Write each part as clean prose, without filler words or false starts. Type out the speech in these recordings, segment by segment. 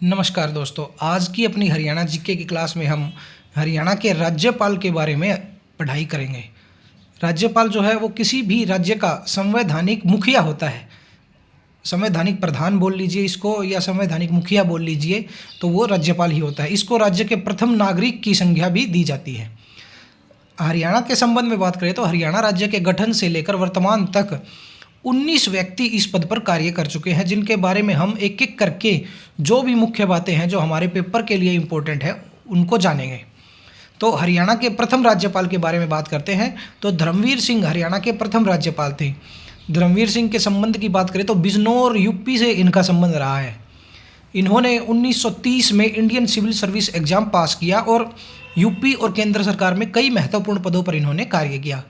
नमस्कार दोस्तों, आज की अपनी हरियाणा जीके की क्लास में हम हरियाणा के राज्यपाल के बारे में पढ़ाई करेंगे। राज्यपाल जो है वो किसी भी राज्य का संवैधानिक मुखिया होता है। संवैधानिक प्रधान बोल लीजिए इसको या संवैधानिक मुखिया बोल लीजिए, तो वो राज्यपाल ही होता है। इसको राज्य के प्रथम नागरिक की संज्ञा भी दी जाती है। हरियाणा के संबंध में बात करें तो हरियाणा राज्य के गठन से लेकर वर्तमान तक 19 व्यक्ति इस पद पर कार्य कर चुके हैं, जिनके बारे में हम एक एक करके जो भी मुख्य बातें हैं जो हमारे पेपर के लिए इम्पोर्टेंट है उनको जानेंगे। तो हरियाणा के प्रथम राज्यपाल के बारे में बात करते हैं तो धर्मवीर सिंह हरियाणा के प्रथम राज्यपाल थे। धर्मवीर सिंह के संबंध की बात करें तो बिजनौर यूपी से इनका संबंध रहा है। इन्होंने 1930 में Indian civil service exam pass किया और यूपी और केंद्र सरकार में कई महत्वपूर्ण पदों पर इन्होंने कार्य किया।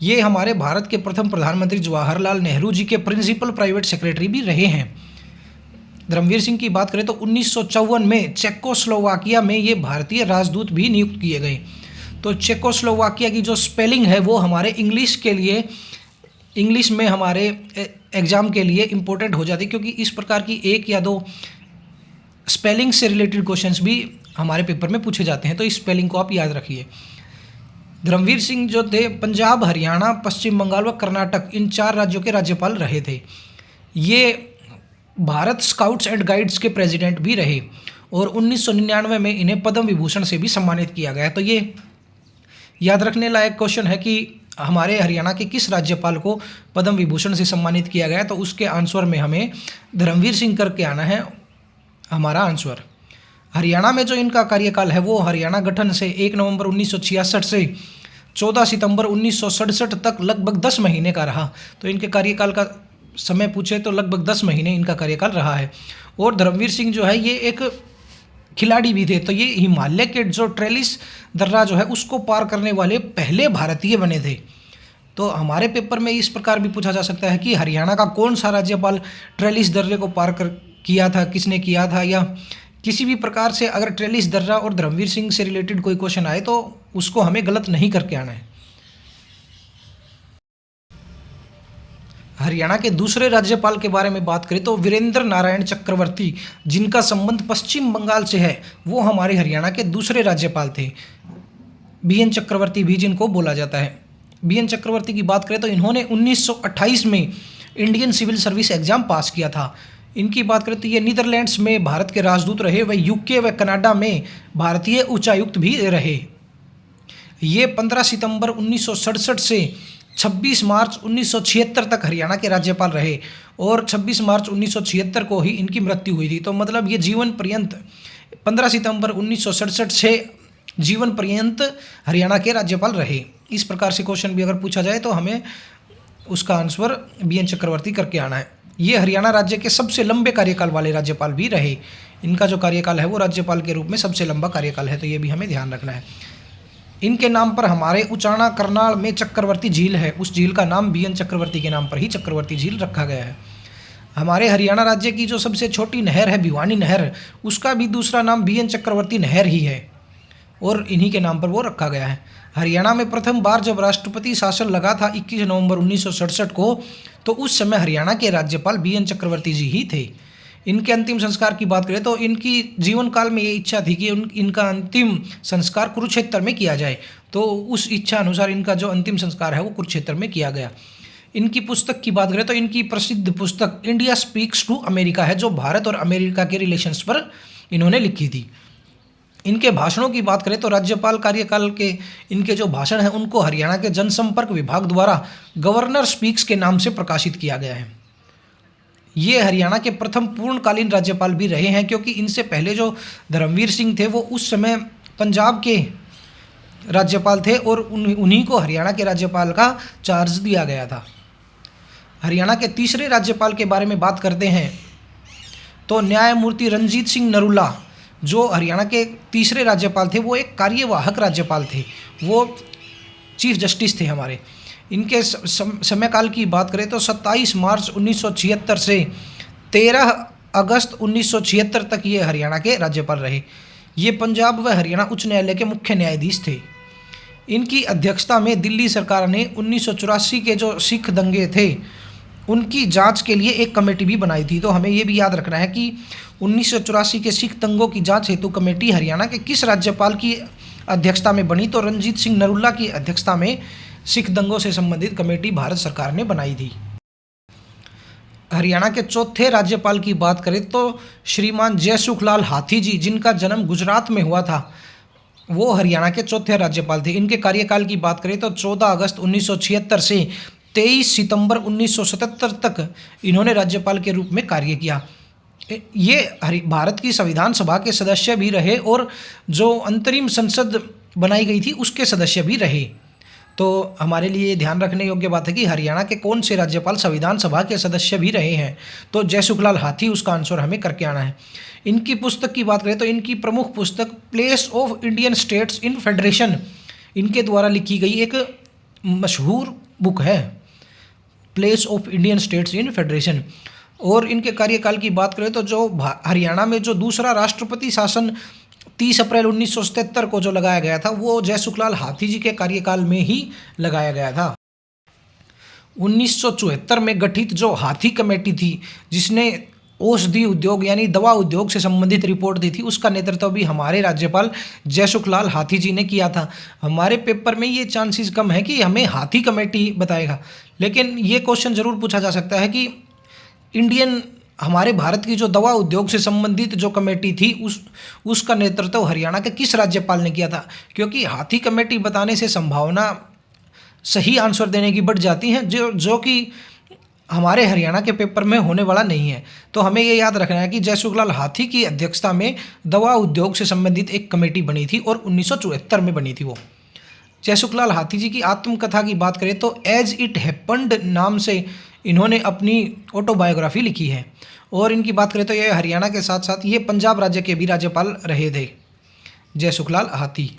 ये हमारे भारत के प्रथम प्रधानमंत्री जवाहरलाल नेहरू जी के प्रिंसिपल प्राइवेट सेक्रेटरी भी रहे हैं। धर्मवीर सिंह की बात करें तो 1954 में चेकोस्लोवाकिया में ये भारतीय राजदूत भी नियुक्त किए गए। तो चेकोस्लोवाकिया की जो स्पेलिंग है वो हमारे इंग्लिश में हमारे एग्ज़ाम के लिए इम्पोर्टेंट हो जाती है, क्योंकि इस प्रकार की एक या दो स्पेलिंग से रिलेटेड क्वेश्चंस भी हमारे पेपर में पूछे जाते हैं, तो इस स्पेलिंग को आप याद रखिए। धर्मवीर सिंह जो थे पंजाब, हरियाणा, पश्चिम बंगाल व कर्नाटक इन 4 राज्यों के राज्यपाल रहे थे। ये भारत स्काउट्स एंड गाइड्स के प्रेसिडेंट भी रहे और 1999 में इन्हें पद्म विभूषण से भी सम्मानित किया गया। तो ये याद रखने लायक क्वेश्चन है कि हमारे हरियाणा के किस राज्यपाल को पद्म विभूषण से सम्मानित किया गया, तो उसके आंसर में हमें धर्मवीर सिंह करके आना है हमारा आंसर। हरियाणा में जो इनका कार्यकाल है वो हरियाणा गठन से 1 नवंबर 1966 से 14 सितंबर 1967 तक लगभग 10 महीने का रहा। तो इनके कार्यकाल का समय पूछे तो लगभग 10 महीने इनका कार्यकाल रहा है। और धर्मवीर सिंह जो है ये एक खिलाड़ी भी थे, तो ये हिमालय के जो ट्रेलिस दर्रा जो है उसको पार करने वाले पहले भारतीय बने थे। तो हमारे पेपर में इस प्रकार भी पूछा जा सकता है कि हरियाणा का कौन सा राज्यपाल ट्रेलिस दर्रे को पार कर किया था, किसने किया था, या किसी भी प्रकार से अगर ट्रेलिस दर्रा और धर्मवीर सिंह से रिलेटेड कोई क्वेश्चन आए तो उसको हमें गलत नहीं करके आना है। हरियाणा के दूसरे राज्यपाल के बारे में बात करें तो वीरेंद्र नारायण चक्रवर्ती, जिनका संबंध पश्चिम बंगाल से है, वो हमारे हरियाणा के दूसरे राज्यपाल थे। बीएन चक्रवर्ती भी जिनको बोला जाता है। बीएन चक्रवर्ती की बात करें तो इन्होंने 1928 में Indian civil service exam pass किया था। इनकी बात करें तो ये नीदरलैंड्स में भारत के राजदूत रहे, व यूके व कनाडा में भारतीय उच्चायुक्त भी रहे। ये 15 सितंबर 1967 से 26 मार्च 1976 तक हरियाणा के राज्यपाल रहे और 26 मार्च 1976 को ही इनकी मृत्यु हुई थी। तो मतलब ये जीवन पर्यंत 15 सितंबर 1967 से जीवन पर्यंत हरियाणा के राज्यपाल रहे। इस प्रकार से क्वेश्चन भी अगर पूछा जाए तो हमें उसका आंसर बीएन चक्रवर्ती करके आना है। ये हरियाणा राज्य के सबसे लंबे कार्यकाल वाले राज्यपाल भी रहे। इनका जो कार्यकाल है वो राज्यपाल के रूप में सबसे लंबा कार्यकाल है, तो ये भी हमें ध्यान रखना है। इनके नाम पर हमारे उचाना करनाल में चक्रवर्ती झील है, उस झील का नाम बीएन चक्रवर्ती के नाम पर ही चक्रवर्ती झील रखा गया है। हमारे हरियाणा राज्य की जो सबसे छोटी नहर है भिवानी नहर, उसका भी दूसरा नाम बीएन चक्रवर्ती नहर ही है और इन्हीं के नाम पर वो रखा गया है। हरियाणा में प्रथम बार जब राष्ट्रपति शासन लगा था 21 नवंबर 1967 को, तो उस समय हरियाणा के राज्यपाल बीएन चक्रवर्ती जी ही थे। इनके अंतिम संस्कार की बात करें तो इनकी जीवन काल में ये इच्छा थी कि इनका अंतिम संस्कार कुरुक्षेत्र में किया जाए, तो उस इच्छा अनुसार इनका जो अंतिम संस्कार है वो कुरुक्षेत्र में किया गया। इनकी पुस्तक की बात करें तो इनकी प्रसिद्ध पुस्तक इंडिया स्पीक्स टू अमेरिका है, जो भारत और अमेरिका के रिलेशंस पर इन्होंने लिखी थी। इनके भाषणों की बात करें तो राज्यपाल कार्यकाल के इनके जो भाषण हैं उनको हरियाणा के जनसंपर्क विभाग द्वारा गवर्नर स्पीक्स के नाम से प्रकाशित किया गया है। ये हरियाणा के प्रथम पूर्णकालीन राज्यपाल भी रहे हैं, क्योंकि इनसे पहले जो धर्मवीर सिंह थे वो उस समय पंजाब के राज्यपाल थे और उन्हीं को हरियाणा के राज्यपाल का चार्ज दिया गया था। हरियाणा के तीसरे राज्यपाल के बारे में बात करते हैं तो न्यायमूर्ति रंजीत सिंह नरूला, जो हरियाणा के तीसरे राज्यपाल थे, वो एक कार्यवाहक राज्यपाल थे, वो चीफ जस्टिस थे हमारे। इनके समयकाल की बात करें तो 27 मार्च 1976 से 13 अगस्त 1976 तक ये हरियाणा के राज्यपाल रहे। ये पंजाब व हरियाणा उच्च न्यायालय के मुख्य न्यायाधीश थे। इनकी अध्यक्षता में दिल्ली सरकार ने 1984 के जो सिख दंगे थे उनकी जांच के लिए एक कमेटी भी बनाई थी। तो हमें ये भी याद रखना है कि 1984 के सिख दंगों की जांच हेतु कमेटी हरियाणा के किस राज्यपाल की अध्यक्षता में बनी, तो रणजीत सिंह नरूला की अध्यक्षता में सिख दंगों से संबंधित कमेटी भारत सरकार ने बनाई थी। हरियाणा के चौथे राज्यपाल की बात करें तो श्रीमान जयसुखलाल हाथी जी, जिनका जन्म गुजरात में हुआ था, वो हरियाणा के चौथे राज्यपाल थे। इनके कार्यकाल की बात करें तो 14 अगस्त 1976 से 23 सितंबर 1977 तक इन्होंने राज्यपाल के रूप में कार्य किया। ये भारत की संविधान सभा के सदस्य भी रहे और जो अंतरिम संसद बनाई गई थी उसके सदस्य भी रहे। तो हमारे लिए ध्यान रखने योग्य बात है कि हरियाणा के कौन से राज्यपाल संविधान सभा के सदस्य भी रहे हैं, तो जयसुखलाल हाथी उसका आंसर हमें करके आना है। इनकी पुस्तक की बात करें तो इनकी प्रमुख पुस्तक place of Indian states in federation इनके द्वारा लिखी गई एक मशहूर बुक है, place of Indian states in federation. और इनके कार्यकाल की बात करें तो जो हरियाणा में जो दूसरा राष्ट्रपति शासन 30 अप्रैल 1977 को जो लगाया गया था वो जयसुखलाल हाथी जी के कार्यकाल में ही लगाया गया था। 1974 में गठित जो हाथी कमेटी थी जिसने औषधि उद्योग यानी दवा उद्योग से संबंधित रिपोर्ट दी थी, उसका नेतृत्व भी हमारे राज्यपाल जयसुखलाल हाथी जी ने किया था। हमारे पेपर में ये चांसेस कम है कि हमें हाथी कमेटी बताएगा, लेकिन ये क्वेश्चन जरूर पूछा जा सकता है कि हमारे भारत की जो दवा उद्योग से संबंधित जो कमेटी थी उसका नेतृत्व हरियाणा के किस राज्यपाल ने किया था, क्योंकि हाथी कमेटी बताने से संभावना सही आंसर देने की बढ़ जाती है जो कि हमारे हरियाणा के पेपर में होने वाला नहीं है। तो हमें ये याद रखना है कि जयसुखलाल हाथी की अध्यक्षता में दवा उद्योग से संबंधित एक कमेटी बनी थी और 1974 में बनी थी वो। जयसुखलाल हाथी जी की आत्मकथा की बात करें तो एज इट हैपन्ड नाम से इन्होंने अपनी ऑटोबायोग्राफी लिखी है। और इनकी बात करें तो ये हरियाणा के साथ साथ ये पंजाब राज्य के भी राज्यपाल रहे थे जयसुखलाल हाथी।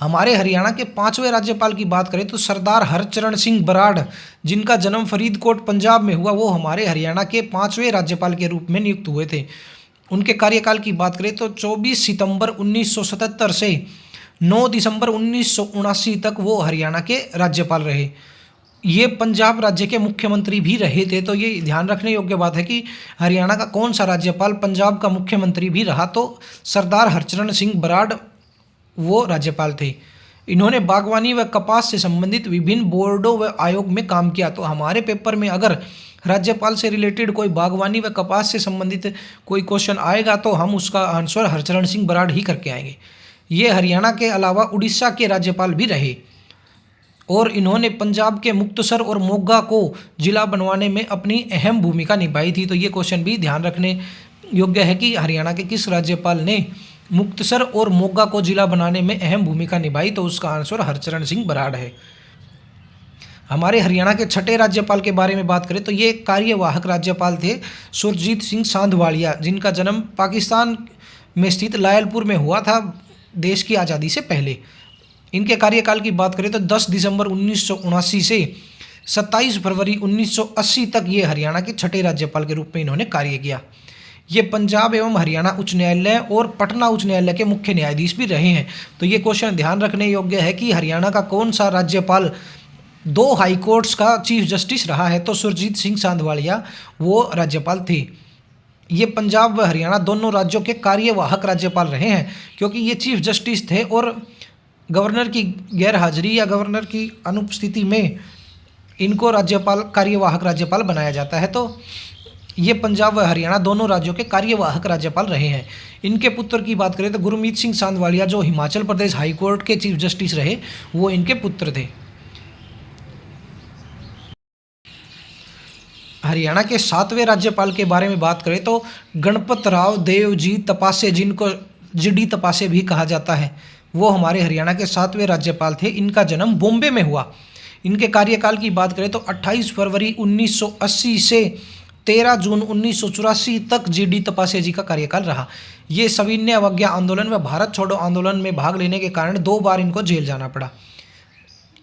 हमारे हरियाणा के 5वें राज्यपाल की बात करें तो सरदार हरचरण सिंह बराड़, जिनका जन्म फरीदकोट पंजाब में हुआ, वो हमारे हरियाणा के 5वें राज्यपाल के रूप में नियुक्त हुए थे। उनके कार्यकाल की बात करें तो 24 सितंबर 1977 से 9 दिसंबर 1979 तक वो हरियाणा के राज्यपाल रहे। ये पंजाब राज्य के मुख्यमंत्री भी रहे थे। तो ये ध्यान रखने योग्य बात है कि हरियाणा का कौन सा राज्यपाल पंजाब का मुख्यमंत्री भी रहा, तो सरदार हरचरण सिंह बराड़ वो राज्यपाल थे। इन्होंने बागवानी व कपास से संबंधित विभिन्न बोर्डों व आयोग में काम किया। तो हमारे पेपर में अगर राज्यपाल से रिलेटेड कोई बागवानी व कपास से संबंधित कोई क्वेश्चन आएगा तो हम उसका आंसर हरचरण सिंह बराड़ ही करके आएंगे। ये हरियाणा के अलावा उड़ीसा के राज्यपाल भी रहे और इन्होंने पंजाब के मुक्तसर और मोगा को जिला बनवाने में अपनी अहम भूमिका निभाई थी। तो ये क्वेश्चन भी ध्यान रखने योग्य है कि हरियाणा के किस राज्यपाल ने मुक्तसर और मोगा को जिला बनाने में अहम भूमिका निभाई, तो उसका आंसर हरचरण सिंह बराड़ है। हमारे हरियाणा के छठे राज्यपाल के बारे में बात करें तो ये कार्यवाहक राज्यपाल थे सुरजीत सिंह सांधवालिया, जिनका जन्म पाकिस्तान में स्थित लायलपुर में हुआ था देश की आज़ादी से पहले। इनके कार्यकाल की बात करें तो 10 दिसंबर 1979 से 27 फरवरी 1980 तक ये हरियाणा के छठे राज्यपाल के रूप में इन्होंने कार्य किया। ये पंजाब एवं हरियाणा उच्च न्यायालय और पटना उच्च न्यायालय के मुख्य न्यायाधीश भी रहे हैं। तो ये क्वेश्चन ध्यान रखने योग्य है कि हरियाणा का कौन सा राज्यपाल 2 हाई कोर्ट्स का चीफ जस्टिस रहा है, तो सुरजीत सिंह सांधवालिया वो राज्यपाल थे। ये पंजाब व हरियाणा दोनों राज्यों के कार्यवाहक राज्यपाल रहे हैं, क्योंकि ये चीफ जस्टिस थे और गवर्नर की गैर हाजिरी या गवर्नर की अनुपस्थिति में इनको राज्यपाल कार्यवाहक राज्यपाल बनाया जाता है। तो ये पंजाब व हरियाणा दोनों राज्यों के कार्यवाहक राज्यपाल रहे हैं। इनके पुत्र की बात करें तो गुरमीत सिंह सांधवालिया जो हिमाचल प्रदेश हाई कोर्ट के चीफ जस्टिस रहे, वो इनके पुत्र थे। हरियाणा के 7वें राज्यपाल के बारे में बात करें तो गणपत राव देवजी तपासे, जिनको जीडी तपासे भी कहा जाता है, वो हमारे हरियाणा के 7वें राज्यपाल थे। इनका जन्म बॉम्बे में हुआ। इनके कार्यकाल की बात करें तो 28 फरवरी 1980 से 13 जून 1984 तक जीडी तपासे जी का कार्यकाल रहा। ये सविनय अवज्ञा आंदोलन व भारत छोड़ो आंदोलन में भाग लेने के कारण 2 बार इनको जेल जाना पड़ा।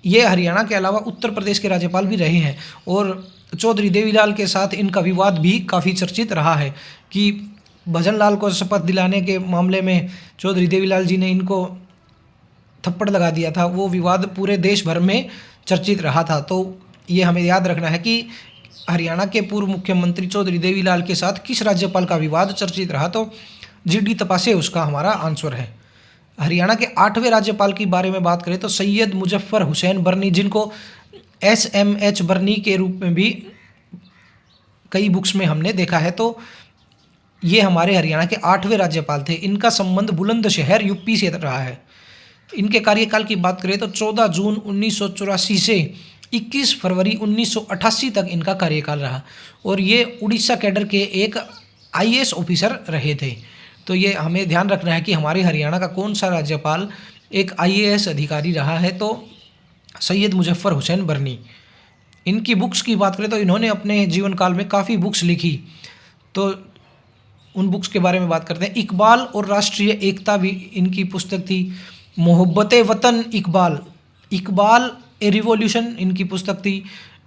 ये हरियाणा के अलावा उत्तर प्रदेश के राज्यपाल भी रहे हैं और चौधरी देवीलाल के साथ इनका विवाद भी काफ़ी चर्चित रहा है कि भजन लाल को शपथ दिलाने के मामले में चौधरी देवीलाल जी ने इनको थप्पड़ लगा दिया था। वो विवाद पूरे देश भर में चर्चित रहा था। तो ये हमें याद रखना है कि हरियाणा के पूर्व मुख्यमंत्री चौधरी देवीलाल के साथ किस राज्यपाल का विवाद चर्चित रहा? तो जीडी तपासे उसका हमारा आंसर है। हरियाणा के 8वें राज्यपाल के बारे में बात करें तो सैयद मुजफ्फर हुसैन बरनी, जिनको SMH बरनी के रूप में भी कई बुक्स में हमने देखा है, तो ये हमारे हरियाणा के 8वें राज्यपाल थे। इनका संबंध बुलंदशहर यूपी से रहा है। इनके कार्यकाल की बात करें तो 14 जून 1984 से 21 फरवरी 1988 तक इनका कार्यकाल रहा और ये उड़ीसा कैडर के एक IAS ऑफिसर रहे थे। तो ये हमें ध्यान रखना है कि हमारे हरियाणा का कौन सा राज्यपाल एक IAS अधिकारी रहा है, तो सैयद मुजफ्फर हुसैन बरनी। इनकी बुक्स की बात करें तो इन्होंने अपने जीवन काल में काफ़ी बुक्स लिखी, तो उन बुक्स के बारे में बात करते हैं। इकबाल और राष्ट्रीय एकता भी इनकी पुस्तक थी। मोहब्बते वतन इकबाल, इकबाल ए रिवॉल्यूशन इनकी पुस्तक थी।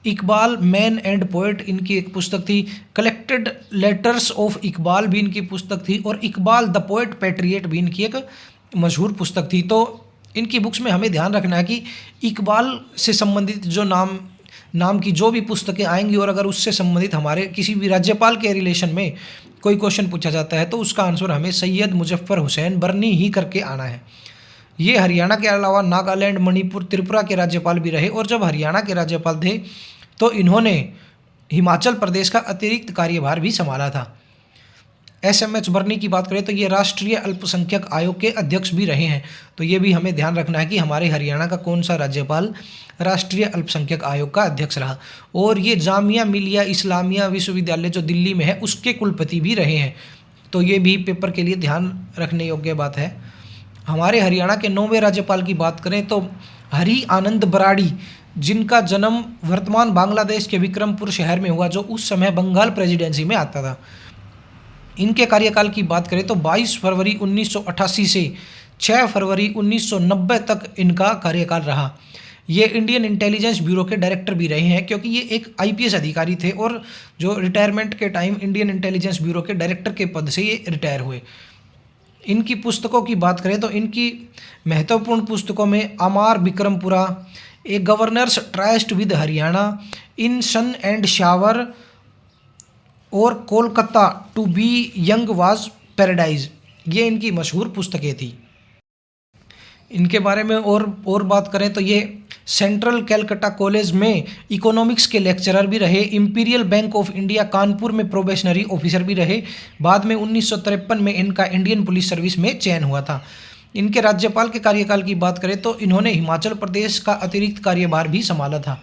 इकबाल मैन एंड पोएट इनकी एक पुस्तक थी। कलेक्टेड लेटर्स ऑफ इकबाल भी इनकी पुस्तक थी और इकबाल द पोएट पैट्रियट भी इनकी एक मशहूर पुस्तक थी। तो इनकी बुक्स में हमें ध्यान रखना है कि इकबाल से संबंधित जो नाम की जो भी पुस्तकें आएंगी और अगर उससे संबंधित हमारे किसी भी राज्यपाल के रिलेशन में कोई क्वेश्चन पूछा जाता है तो उसका आंसर हमें सैयद मुजफ्फर हुसैन बरनी ही करके आना है। ये हरियाणा के अलावा नागालैंड, मणिपुर, त्रिपुरा के राज्यपाल भी रहे और जब हरियाणा के राज्यपाल थे तो इन्होंने हिमाचल प्रदेश का अतिरिक्त कार्यभार भी संभाला था। SMH बरनी की बात करें तो ये राष्ट्रीय अल्पसंख्यक आयोग के अध्यक्ष भी रहे हैं। तो ये भी हमें ध्यान रखना है कि हमारे हरियाणा का कौन सा राज्यपाल राष्ट्रीय अल्पसंख्यक आयोग का अध्यक्ष रहा। और ये जामिया मिलिया इस्लामिया विश्वविद्यालय जो दिल्ली में है उसके कुलपति भी रहे हैं। तो ये भी पेपर के लिए ध्यान रखने योग्य बात है। हमारे हरियाणा के 9वें राज्यपाल की बात करें तो हरि आनंद बराड़ी, जिनका जन्म वर्तमान बांग्लादेश के विक्रमपुर शहर में हुआ जो उस समय बंगाल प्रेसिडेंसी में आता था। इनके कार्यकाल की बात करें तो 22 फरवरी 1988 से 6 फरवरी 1990 तक इनका कार्यकाल रहा। ये इंडियन इंटेलिजेंस ब्यूरो के डायरेक्टर भी रहे हैं, क्योंकि ये एक IPS अधिकारी थे और जो रिटायरमेंट के टाइम इंडियन इंटेलिजेंस ब्यूरो के डायरेक्टर के पद से ये रिटायर हुए। इनकी पुस्तकों की बात करें तो इनकी महत्वपूर्ण पुस्तकों में Amar Vikrampura, a governor's tryst with Haryana, in sun and shower और Kolkata to be young was paradise, ये इनकी मशहूर पुस्तकें थी। इनके बारे में और बात करें तो ये सेंट्रल कैलकाटा कॉलेज में इकोनॉमिक्स के लेक्चरर भी रहे। Imperial bank of India Kanpur में प्रोबेशनरी ऑफिसर भी रहे। बाद में 1953 में इनका इंडियन पुलिस सर्विस में चयन हुआ था। इनके राज्यपाल के कार्यकाल की बात करें तो इन्होंने हिमाचल प्रदेश का अतिरिक्त कार्यभार भी संभाला था।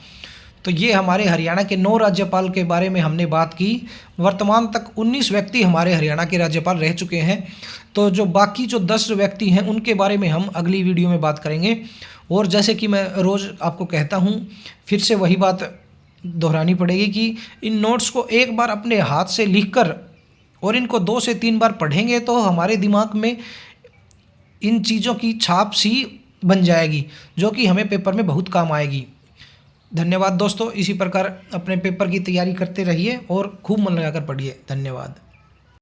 तो ये हमारे हरियाणा के 9 राज्यपाल के बारे में हमने बात की। वर्तमान तक 19 व्यक्ति हमारे हरियाणा के राज्यपाल रह चुके हैं। तो जो बाकी जो 10 व्यक्ति हैं उनके बारे में हम अगली वीडियो में बात करेंगे। और जैसे कि मैं रोज़ आपको कहता हूँ, फिर से वही बात दोहरानी पड़ेगी कि इन नोट्स को एक बार अपने हाथ से लिखकर और इनको 2 से 3 बार पढ़ेंगे तो हमारे दिमाग में इन चीज़ों की छाप सी बन जाएगी, जो कि हमें पेपर में बहुत काम आएगी। धन्यवाद दोस्तों। इसी प्रकार अपने पेपर की तैयारी करते रहिए और खूब मन लगाकर पढ़िए। धन्यवाद।